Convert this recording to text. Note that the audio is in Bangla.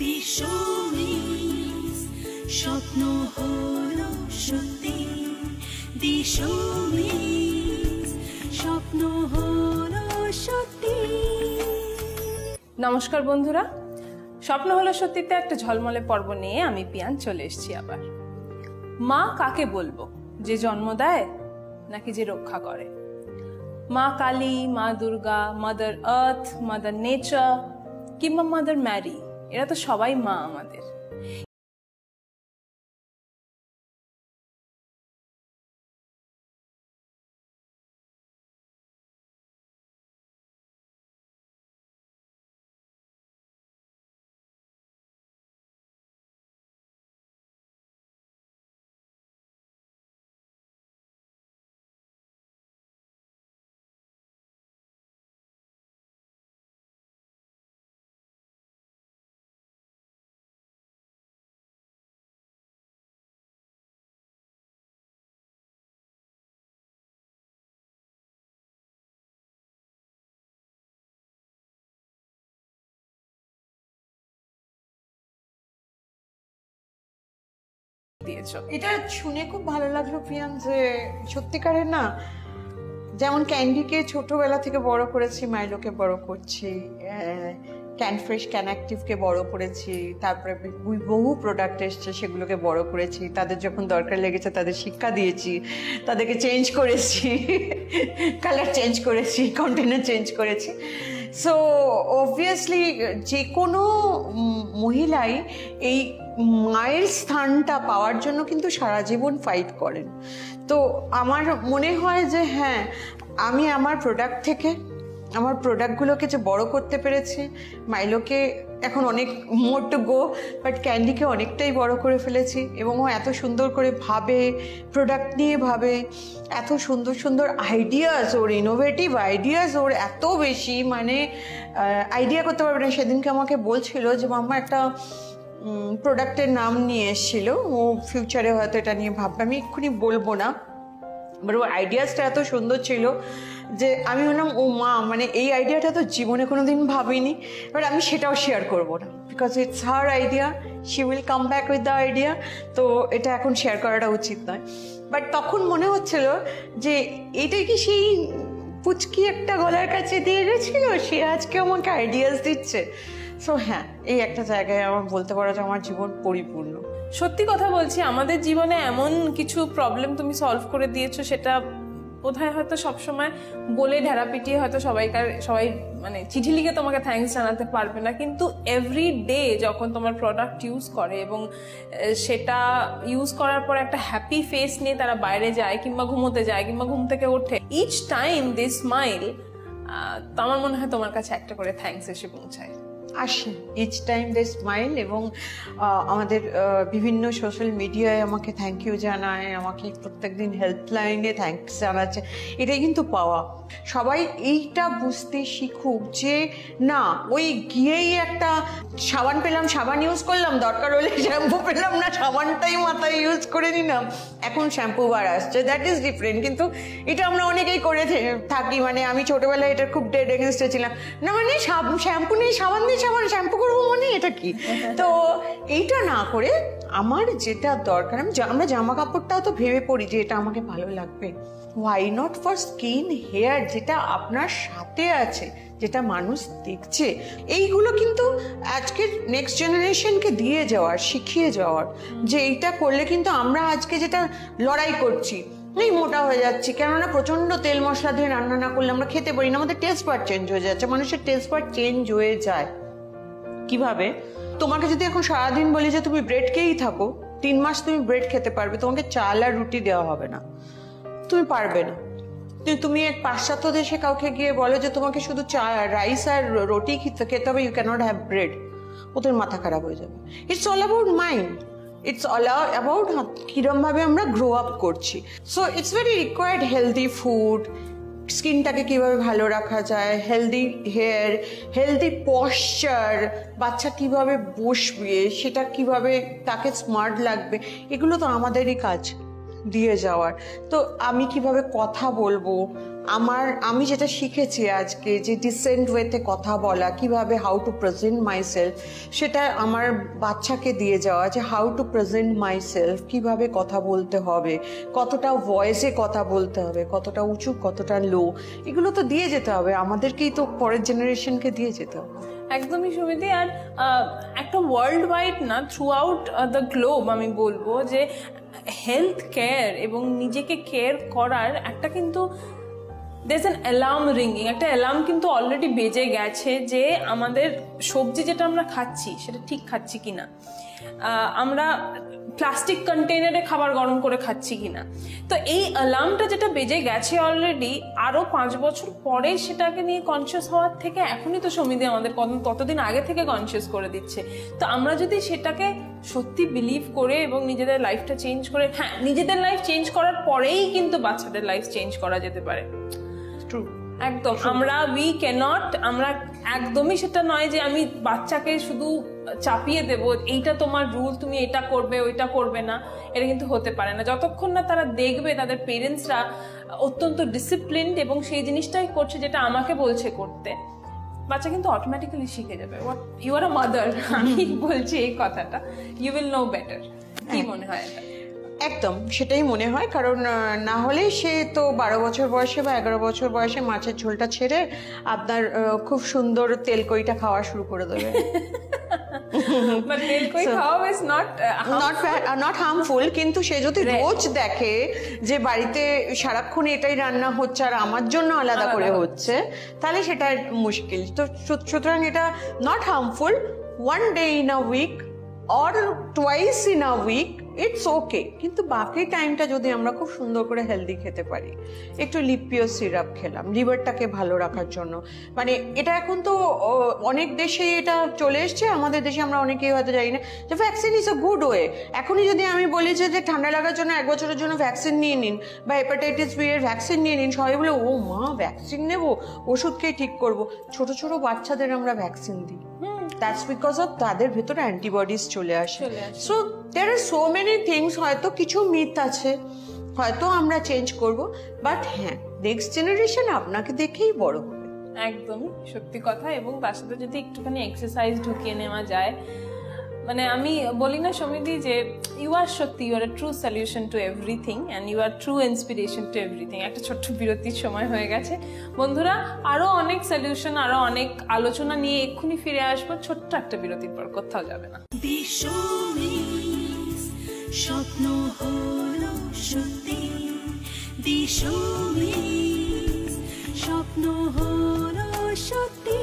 দিশমিস স্বপ্ন হলো সত্যি, দিশমিস স্বপ্ন হলো সত্যি। নমস্কার বন্ধুরা, স্বপ্ন হলো সত্যিতে একটা ঝলমলে পর্ব নিয়ে আমি পিয়ান চলে এসেছি আবার। মা কাকে বলবো, যে জন্ম দেয় নাকি যে রক্ষা করে? মা কালী, মা Durga, mother earth, mother nature কিংবা মাদার ম্যারি, এরা তো সবাই মা আমাদের। এটা শুনে খুব ভালো লাগলো প্রিয়ান, যে সত্যিকারের না, যেমন ক্যান্ডিকে ছোটবেলা থেকে বড় করেছি, মাইলোকে বড় করছি, ক্যান ফ্রেশ, ক্যান অ্যাক্টিভকে বড় করেছি, তারপরে বহু প্রোডাক্ট এসছে সেগুলোকে বড় করেছি, তাদের যখন দরকার লেগেছে তাদের শিক্ষা দিয়েছি, তাদেরকে চেঞ্জ করেছি, কালার চেঞ্জ করেছি, কন্টেনার চেঞ্জ করেছি। সো অবভিয়াসলি যে কোনো মহিলাই এই মায়ের স্থানটা পাওয়ার জন্য কিন্তু সারা জীবন ফাইট করেন। তো আমার মনে হয় যে হ্যাঁ, আমি আমার প্রোডাক্ট থেকে আমার প্রোডাক্টগুলোকে যে বড় করতে পেরেছি, মাইলোকে এখন অনেক মোর টু গো, বাট ক্যান্ডিকে অনেকটাই বড় করে ফেলেছি। এবং ও এত সুন্দর করে ভাবে, প্রোডাক্ট নিয়ে ভাবে, এত সুন্দর সুন্দর আইডিয়াস, ওর ইনোভেটিভ আইডিয়াস ওর এত বেশি, মানে আইডিয়া করতে পারবে না। সেদিনকে আমাকে বলছিল যে মাম্মা একটা প্রোডাক্টের নাম নিয়ে এসেছিল, ও ফিউচারে হয়তো এটা নিয়ে ভাববে, আমি এক্ষুনি বলবো না, বাট ওর আইডিয়াসটা এত সুন্দর ছিল যে আমি বললাম ও মা, মানে এই আইডিয়াটা তো জীবনে কোনো দিন ভাবিনি, বাট আমি সেটাও শেয়ার করবো না, because it's her idea, she will come back with the idea. তো এটা এখন শেয়ার করাটা উচিত নয়। বাট তখন মনে হচ্ছিল যে এটাই কি সেই পুচকি একটা গলার কাছে দিয়ে গেছিল, সে আজকে আমাকে আইডিয়াস দিচ্ছে। সো হ্যাঁ, এই একটা জায়গায় আমার বলতে পারো যে আমার জীবন পরিপূর্ণ। সত্যি কথা বলছি, আমাদের জীবনে এমন কিছু প্রবলেম তুমি সলভ করে দিয়েছো, সেটা বোধহয় হয়তো সবসময় বলে ঢেরা পিটিয়ে হয়তো সবাই মানে চিঠি লিখে তোমাকে থ্যাঙ্কস জানাতে পারবে না, কিন্তু এভরি ডে যখন তোমার প্রোডাক্ট ইউজ করে এবং সেটা ইউজ করার পর একটা হ্যাপি ফেস নিয়ে তারা বাইরে যায় কিংবা ঘুমোতে যায় কিংবা ঘুম থেকে ওঠে, ইচ টাইম দে স্মাইল, তো আমার মনে হয় তোমার কাছে একটা করে থ্যাঙ্কস এসে পৌঁছায়, আসে ইচ টাইম দে স্মাইল। এবং আমাদের বিভিন্ন সোশ্যাল মিডিয়ায় আমাকে থ্যাংক ইউ জানায়, আমাকে প্রত্যেকদিন হেল্পলাইনে থ্যাঙ্কস জানাচ্ছে, এটাই কিন্তু পাওয়া। সবাই এইটা বুঝতে শিখুক যে না, ওই গিয়েই একটা সাবান পেলাম, সাবান ইউজ করলাম, দরকার হলে শ্যাম্পু পেলাম না, সাবানটাই মাথায় ইউজ করে নিলাম, এখন শ্যাম্পু বার আসছে, দ্যাট ইজ ডিফারেন্ট। কিন্তু এটা আমরা অনেকেই করে থাকি, মানে আমি ছোটবেলায় এটা খুব ডেড এগেনস্টে ছিলাম, না মানে শ্যাম্পু নেই, সাবান নেই, সাবান শ্যাম্পু করবো মানে এটা কি? তো এইটা না করে আমার যেটা দরকার, আমরা জামা কাপড়টাও তো ভেবে পড়ি যে এটা আমাকে ভালো লাগবে, why not for skin, hair, যেটা আপনার সাথে আছে, যেটা মানুষ দেখছে, এইগুলো কিন্তু আজকের নেক্সট জেনারেশনকে দিয়ে যাওয়ার, শিখিয়ে যাওয়ার, যে এইটা করলে কিন্তু আমরা আজকে যেটা লড়াই করছি, এই মোটা হয়ে যাচ্ছি, কেননা প্রচন্ড তেল মশলা দিয়ে রান্না না করলে আমরা খেতে পারি না, আমাদের টেস্ট বাড চেঞ্জ হয়ে যাচ্ছে, মানুষের টেস্ট বাড চেঞ্জ হয়ে যায়। কিভাবে? তোমাকে যদি এখন সারাদিন বলি যে তুমি ব্রেড খেয়েই থাকো, 3 মাস তুমি ব্রেড খেতে পারবে, তোমাকে চাল আর রুটি দেওয়া হবে না, তুমি পারবে না। তুমি এক পাশ্চাত্য দেশে কাউকে গিয়ে বলো যে তোমাকে শুধু রাইস আর রুটি খেতে হবে, ইউ ক্যানট হ্যাভ ব্রেড, ওদের মাথা খারাপ হয়ে যাবে। It's all about mind, it's all about কিরম ভাবে আমরা গ্রো আপ করছি। So it's very required healthy food, স্কিনটাকে কিভাবে ভালো রাখা যায়, হেলদি হেয়ার, হেলদি পশ্চার, বাচ্চা কিভাবে বসবে, সেটা কিভাবে তাকে স্মার্ট লাগবে, এগুলো তো আমাদেরই কাজ। দিয়ে যাওয়ার। তো আমি কিভাবে কথা বলবো, আমি যেটা শিখেছি আজকে যে ডিসেন্ট ওয়েতে কথা বলা, কিভাবে how to present my self, সেটা আমার বাচ্চাকে দিয়ে যাওয়া, যে how to present my self, কিভাবে কথা বলতে হবে, কতটা ভয়েসে কথা বলতে হবে, কতটা উঁচু কতটা লো, এগুলো তো দিয়ে যেতে হবে আমাদেরকেই, তো পরের জেনারেশনকে দিয়ে যেতে হবে। একদমই সুমিতি। আর একটা ওয়ার্ল্ড ওয়াইড না, থ্রু আউট দ্য গ্লোব আমি বলবো যে হেলথ কেয়ার এবং নিজেকে কেয়ার করার একটা কিন্তু there's an alarm ringing, একটা অ্যালার্ম কিন্তু অলরেডি বেজে গেছে যে আমাদের সবজি যেটা আমরা খাচ্ছি সেটা ঠিক খাচ্ছি কিনা, আমরা প্লাস্টিক কন্টেনারে খাবার গরম করে খাচ্ছি কিনা। তো এই অ্যালার্মটা যেটা বেজে গেছে অলরেডি, আরো 5 বছর পরে সেটাকে নিয়ে কনসিয়াস হওয়ার থেকে এখনই তো সমিতি আমাদের ততদিন আগে থেকে কনসিয়াস করে দিচ্ছে। তো আমরা যদি সেটাকে সত্যি বিলিভ করে এবং নিজেদের লাইফটা চেঞ্জ করে, হ্যাঁ নিজেদের লাইফ চেঞ্জ করার পরেই কিন্তু বাচ্চাদের লাইফ চেঞ্জ করা যেতে পারে। ট্রু, একদম। আমরা একদমই সেটা নয় যে আমি বাচ্চাকে শুধু চাপিয়ে দেব এইটা তোমার রুল, তুমি এটা করবে ওইটা করবে না, এটা কিন্তু হতে পারে না। যতক্ষণ না তারা দেখবে তাদের পেরেন্টসরা অত্যন্ত ডিসিপ্লিনড এবং সেই জিনিসটাই করছে যেটা আমাকে বলছে করতে, বাচ্চা কিন্তু অটোমেটিক্যালি শিখে যাবে। ইউ আর আ মাদার, আমি বলছি এই কথাটা, ইউ উইল নো বেটার। কি মনে হয় এটা? একদম সেটাই মনে হয়, কারণ না হলে সে তো 12 বছর বয়সে বা 11 বছর বয়সে মাছের ঝোলটা ছেড়ে আপনার খুব সুন্দর তেলকইটা খাওয়া শুরু করে দেবে। But তেলকই খাওয়া is not harmful, কিন্তু সে যদি রোজ দেখে যে বাড়িতে সারাক্ষণ এটাই রান্না হচ্ছে আর আমার জন্য আলাদা করে হচ্ছে, তাহলে সেটা মুশকিল। তো সুতরাং এটা not harmful, 1 day in a week or twice in a week it's okay, কিন্তু বাকি টাইমটা যদি আমরা খুব সুন্দর করে হেলদি খেতে পারি, একটু লিপিও সিরাপ খেলাম লিভারটাকে ভালো রাখার জন্য, মানে এটা এখন তো অনেক দেশে এটা চলে এসছে, আমাদের দেশে আমরা অনেকেই হয়তো জানি না যে vaccine is a good way. এখনই যদি আমি বলি যে ঠান্ডা লাগার জন্য 1 বছরের জন্য ভ্যাকসিন নিয়ে নিন বা হেপাটাইটিস বি এর ভ্যাকসিন নিয়ে নিন, সবাই বলে ও মা ভ্যাকসিন নেবো, ওষুধ খেয়ে ঠিক করবো। ছোট ছোট বাচ্চাদের আমরা ভ্যাকসিন দিই, দ্যাটস বিকজ অফ তাদের ভেতরে অ্যান্টিবডিজ চলে আসে। So there are so many things, হয়তো কিছু মিথ আছে, হয়তো আমরা চেঞ্জ করব, বাট হ্যাঁ নেক্সট জেনারেশন আপনাকে দেখেই বড় হবে। একদমই সত্যি কথা। এবং তার সাথে যদি একটুখানি এক্সারসাইজ ঢুকিয়ে নেওয়া যায়, মানে আমি বলি না সমিতি যে ইউ আর সত্যি, you are a true solution to everything and you are true inspiration to everything. একটা ছোট্ট বিরতির সময় হয়ে গেছে বন্ধুরা, আরো অনেক সলিউশন, আরো অনেক আলোচনা নিয়ে এক্ষুনি ফিরে আসবো ছোট্ট একটা বিরতির পর, কোথাও যাবে না। স্বপ্ন হলো সত্যি, স্বপ্ন হলো সত্যি।